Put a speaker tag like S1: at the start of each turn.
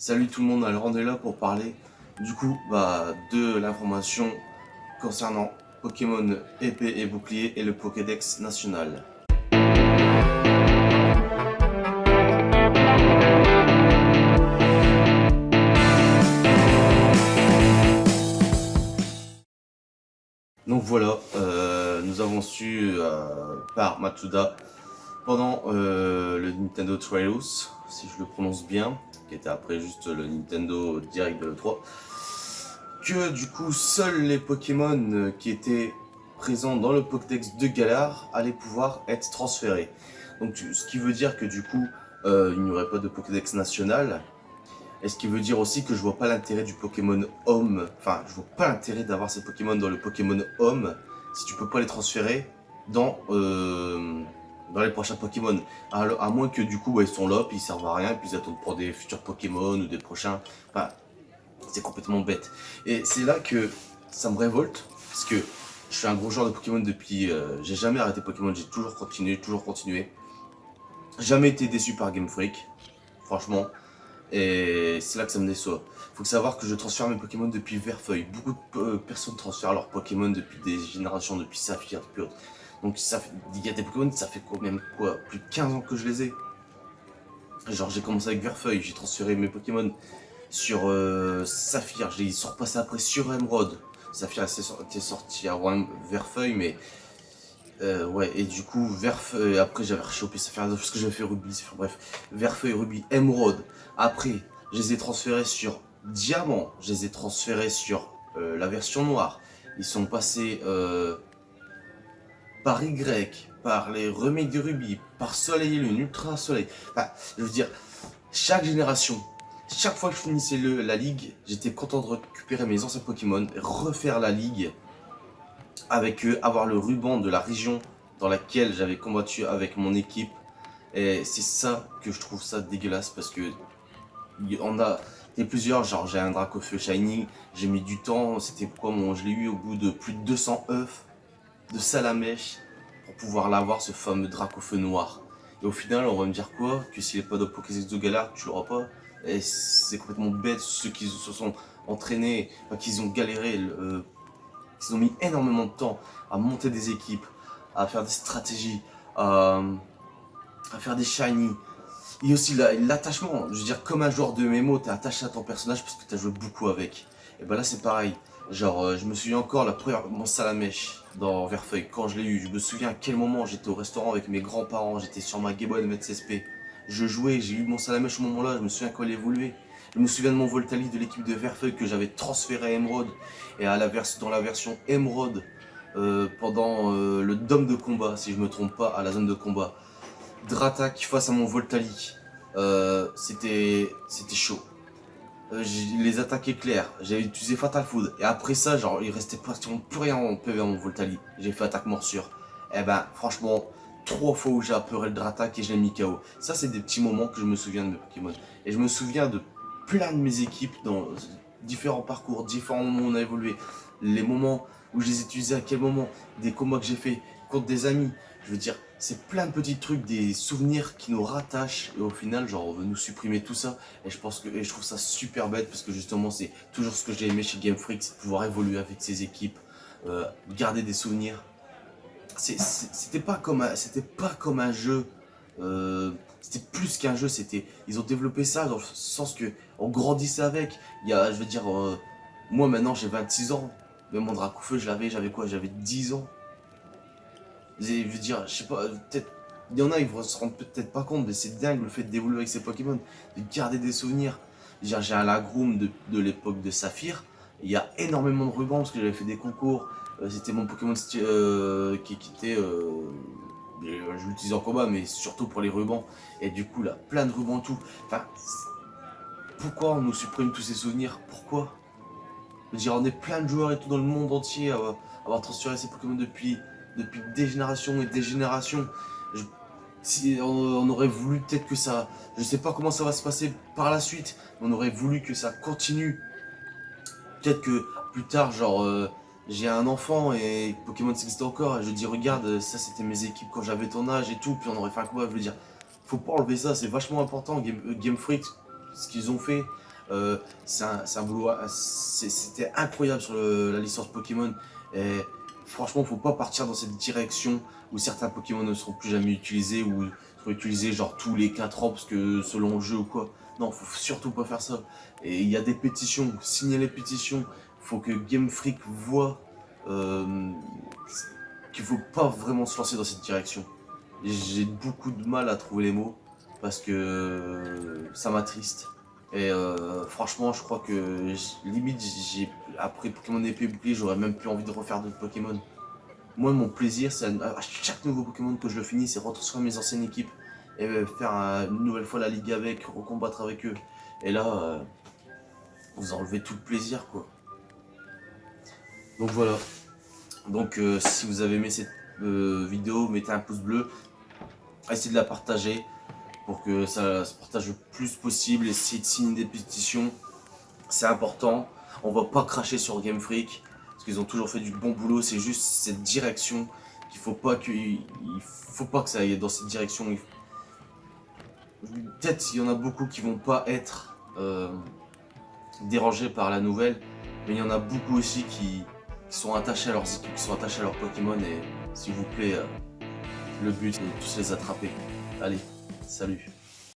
S1: Salut tout le monde, alors on est là pour parler de l'information concernant Pokémon épée et bouclier et le Pokédex national. Donc voilà, nous avons su par Matsuda pendant le Nintendo Treehouse, si je le prononce bien, qui était après juste le Nintendo Direct de l'E3, que du coup seuls les Pokémon qui étaient présents dans le Pokédex de Galar allaient pouvoir être transférés. Donc ce qui veut dire que du coup il n'y aurait pas de Pokédex national. Et ce qui veut dire aussi que je vois pas l'intérêt du Pokémon Home. Enfin, je vois pas l'intérêt d'avoir ces Pokémon dans le Pokémon Home si tu peux pas les transférer dans les prochains Pokémon. À moins que du coup ils sont là, puis ils servent à rien, puis ils attendent pour des futurs Pokémon ou des prochains. Enfin, c'est complètement bête. Et c'est là que ça me révolte, parce que je suis un gros joueur de Pokémon depuis. J'ai jamais arrêté Pokémon, j'ai toujours continué, toujours continué. Jamais été déçu par Game Freak, franchement. Et c'est là que ça me déçoit. Faut savoir que je transfère mes Pokémon depuis Verfeuille. Beaucoup de personnes transfèrent leurs Pokémon depuis des générations, depuis Saphir, depuis autre. Donc il y a des Pokémon, ça fait quand même quoi, plus de 15 ans que je les ai. Genre j'ai commencé avec Verfeuille, j'ai transféré mes Pokémon sur Saphir, ils sont repassés après sur Emerald. Saphir était sorti avant Verfeuille, mais ouais, et du coup, Verfeuille, après j'avais rechopé Saphir parce que j'avais fait Ruby, bref, Verfeuille, Ruby, Emerald. Après, je les ai transférés sur Diamant, je les ai transférés sur la version noire. Ils sont passés par Y, par les remakes de Ruby, par Soleil et Lune, Ultra Soleil. Enfin, je veux dire, chaque génération, chaque fois que je finissais la ligue, j'étais content de récupérer mes anciens Pokémon, refaire la ligue avec eux, avoir le ruban de la région dans laquelle j'avais combattu avec mon équipe. Et c'est ça que je trouve ça dégueulasse parce que on a des plusieurs, genre j'ai un Dracofeu Shiny, j'ai mis du temps, c'était quoi je l'ai eu au bout de plus de 200 œufs de Salamèche pour pouvoir l'avoir, ce fameux Dracofeu noir. Et au final, on va me dire quoi? Que s'il n'est pas de Pokédex de Galar, tu l'auras pas. Et c'est complètement bête, ceux qui se sont entraînés, enfin, qui ont galéré, ils ont mis énormément de temps à monter des équipes, à faire des stratégies, à faire des shiny. Et aussi l'attachement, je veux dire, comme un joueur de MMO, t'es attaché à ton personnage parce que t'as joué beaucoup avec. Et ben là c'est pareil. Genre, je me souviens encore la première, mon Salamèche dans Verfeuille, quand je l'ai eu, je me souviens à quel moment j'étais au restaurant avec mes grands-parents, j'étais sur ma Game Boy MSSP. Je jouais, j'ai eu mon Salamèche au moment là, je me souviens quand il évoluait. Je me souviens de mon Voltali de l'équipe de Verfeuille que j'avais transféré à Emerald et dans la version Emerald pendant le dôme de combat, si je me trompe pas, à la zone de combat. Dratak face à mon Voltali, c'était chaud. Les attaques éclairs, j'avais utilisé Fatal Food et après ça, genre il restait pratiquement plus rien en PV à mon Voltali. J'ai fait attaque morsure. Et ben franchement, 3 fois où j'ai apeuré le Dratak et je l'ai mis KO. Ça c'est des petits moments que je me souviens de mes Pokémon. Et je me souviens de plein de mes équipes dans différents parcours, différents moments où on a évolué. Les moments où je les ai utilisés à quel moment, des combats que j'ai fait contre des amis. Je veux dire, c'est plein de petits trucs, des souvenirs qui nous rattachent et au final, genre, on veut nous supprimer tout ça. Et je trouve ça super bête parce que justement, c'est toujours ce que j'ai aimé chez Game Freak, c'est de pouvoir évoluer avec ses équipes, garder des souvenirs. C'était pas comme un jeu. C'était plus qu'un jeu. Ils ont développé ça dans le sens que on grandissait avec. Je veux dire, moi maintenant j'ai 26 ans, mais mon Dracofeu, j'avais quoi? J'avais 10 ans. Je veux dire, je sais pas, peut-être. Il y en a, ils vont se rendre peut-être pas compte, mais c'est dingue le fait d'évoluer avec ces Pokémon, de garder des souvenirs. J'ai un Lagroom de l'époque de Saphir. Il y a énormément de rubans parce que j'avais fait des concours. C'était mon Pokémon qui était. Je l'utilise en combat, mais surtout pour les rubans. Et du coup, là, plein de rubans, tout. Enfin, pourquoi on nous supprime tous ces souvenirs? Pourquoi? Je veux dire, on est plein de joueurs et tout dans le monde entier à avoir transféré ces Pokémon depuis des générations et des générations. Si on aurait voulu peut-être que ça. Je sais pas comment ça va se passer par la suite, mais on aurait voulu que ça continue. Peut-être que plus tard, genre, j'ai un enfant et Pokémon existe encore, et je dis, regarde, ça c'était mes équipes quand j'avais ton âge et tout, puis on aurait fait un combat. Je veux dire, faut pas enlever ça, c'est vachement important. Game Freak, ce qu'ils ont fait. C'est un boulot, c'était incroyable sur la licence Pokémon. Et franchement, faut pas partir dans cette direction où certains Pokémon ne seront plus jamais utilisés ou seront utilisés genre tous les 4 ans parce que selon le jeu ou quoi. Non, faut surtout pas faire ça. Et il y a des pétitions, signez les pétitions. Faut que Game Freak voit qu'il faut pas vraiment se lancer dans cette direction. J'ai beaucoup de mal à trouver les mots parce que ça m'attriste. Et franchement, je crois que limite, après Pokémon épée et bouclier, j'aurais même plus envie de refaire d'autres Pokémon. Moi, mon plaisir, c'est à chaque nouveau Pokémon que je le finis, c'est retranscrire mes anciennes équipes et faire une nouvelle fois la ligue avec, recombattre avec eux. Et là, vous enlevez tout le plaisir, quoi. Donc voilà. Donc si vous avez aimé cette vidéo, mettez un pouce bleu. Essayez de la partager pour que ça se partage le plus possible. Essayez de signer des pétitions. C'est important. On va pas cracher sur Game Freak parce qu'ils ont toujours fait du bon boulot. C'est juste cette direction qu'il faut pas que ça aille dans cette direction. Peut-être qu'il y en a beaucoup qui vont pas être dérangés par la nouvelle, mais il y en a beaucoup aussi qui sont attachés à leurs équipes, qui sont attachés à leurs Pokémon et s'il vous plaît, le but c'est de tous les attraper. Allez, salut.